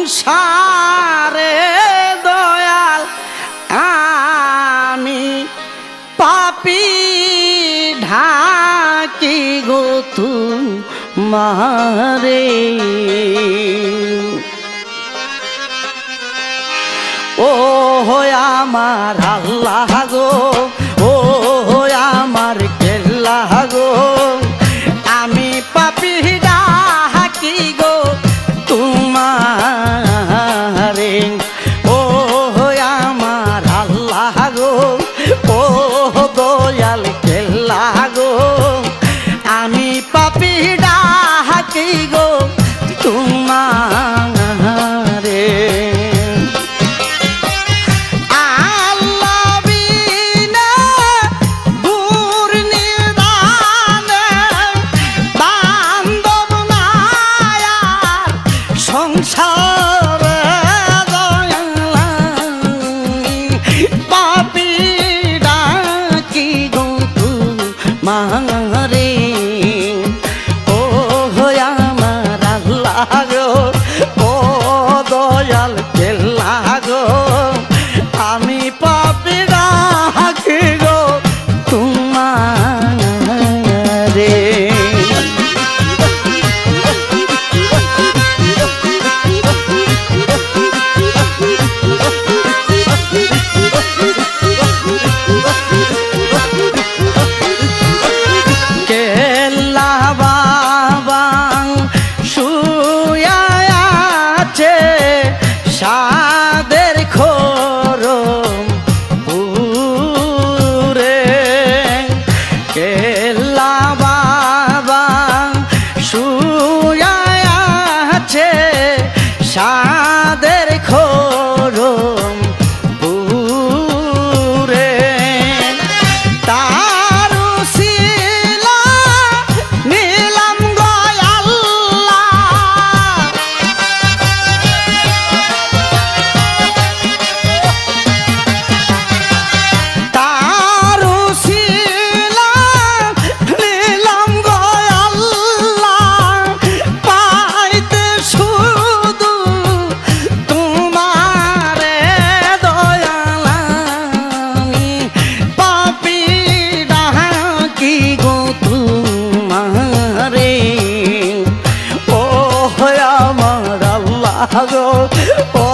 সংসারে দয়াল আমি পাপী ঢাকি গো তোমারে ও আমার আল্লাহ গো ও আমার কেল্লা গো আমি পাপী ডাকি গো তোমারে ও আমার আল্লাহ গো ও দয়াল কেল্লা গো আমি পাপী ডাকি গো তোমারে মারে ও আমার আল্লাহ গো ও দয়াল কেল্লা গো আমি পাপী ডাকি গো তোমারে সাদের খরম পুরে কেল্লা বাবা শুয়া আছে সাদের খরম পুরে তার শিলা নিলাম গয়াল্লা গো ও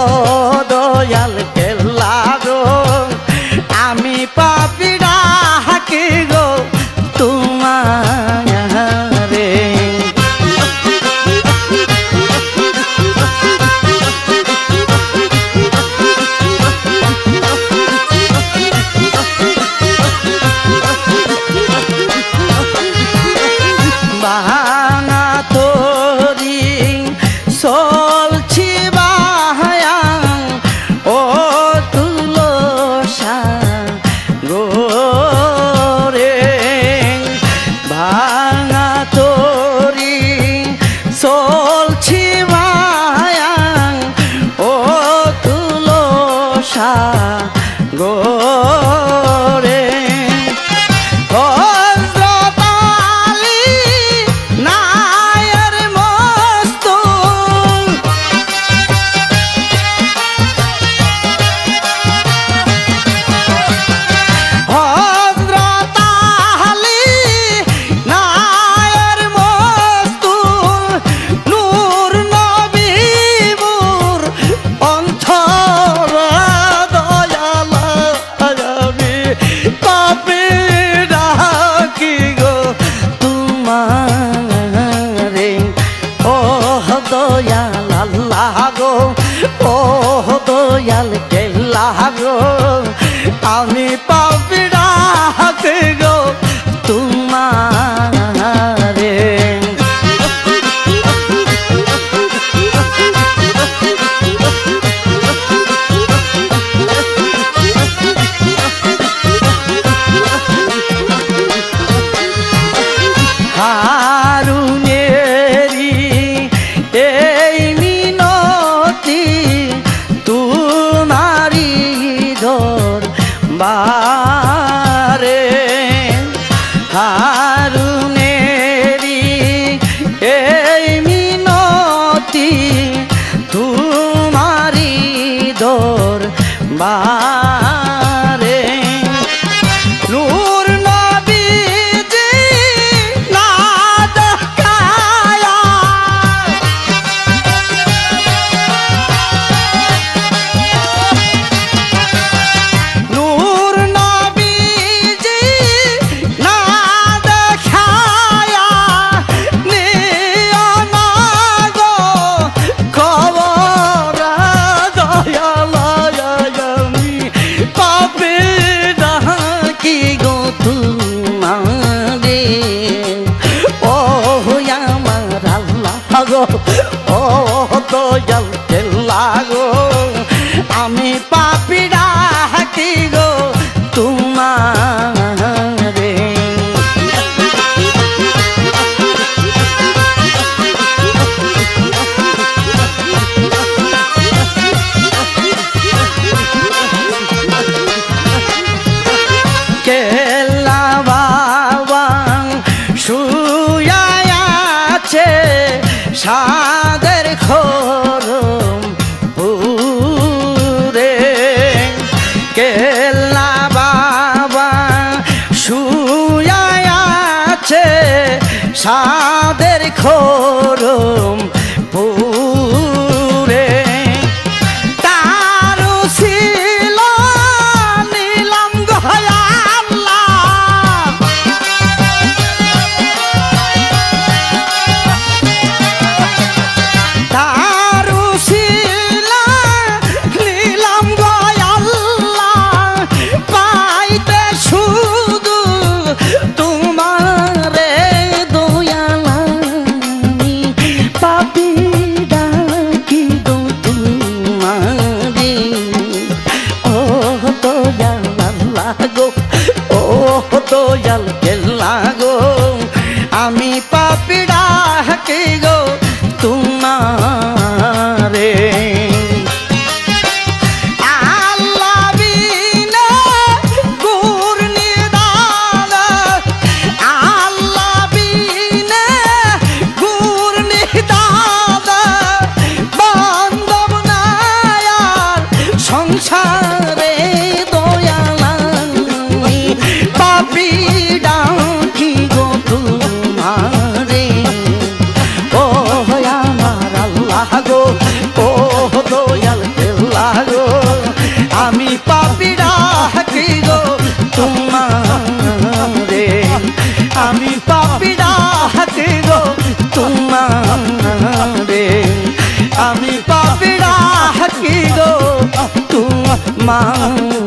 দয়াল কেল্লা গো আমি পাপী ডাকি গো তোমারে বাহানা তোরি চলছি বাহায়াং ও তুলসা গোরে ভাঙা তোরি চলছি বাহায়াং ও তুলসা গোরে দয়াল আল্লাহ গো ও দয়াল কেল্লা গো আমি পাপী ডাকি গো তোমারে হারুনেরি এই মিনতি তোমারি ধর বা গো ও দয়াল কেল্লা গো আমি পাপি ডাকি গো তোমারে কেল্লা বাবা শুয়া আছে সাদের খরম পুরে কেল্লা বাবা শুয়া আছে সাদের খরম পুরে তারও ছিল নিলাম গয়া দয়াল কেল্লা গো আমি পাপি ডাকি গো তোমারে আল্লাহ বিনে গুর নিদান আল্লাহ বিনে গুর নিদান বান্ধব নাই আর সংসারে দয়াল পাপি ডাকি গো তোমারে ও আমার আল্লাহ গো ও দয়াল কেল্লা গো আমি পাপি ডাকি গো তোমারে আমি পাপি ডাকি গো তোমারে আমি পাপি ডাকি গো তোমারে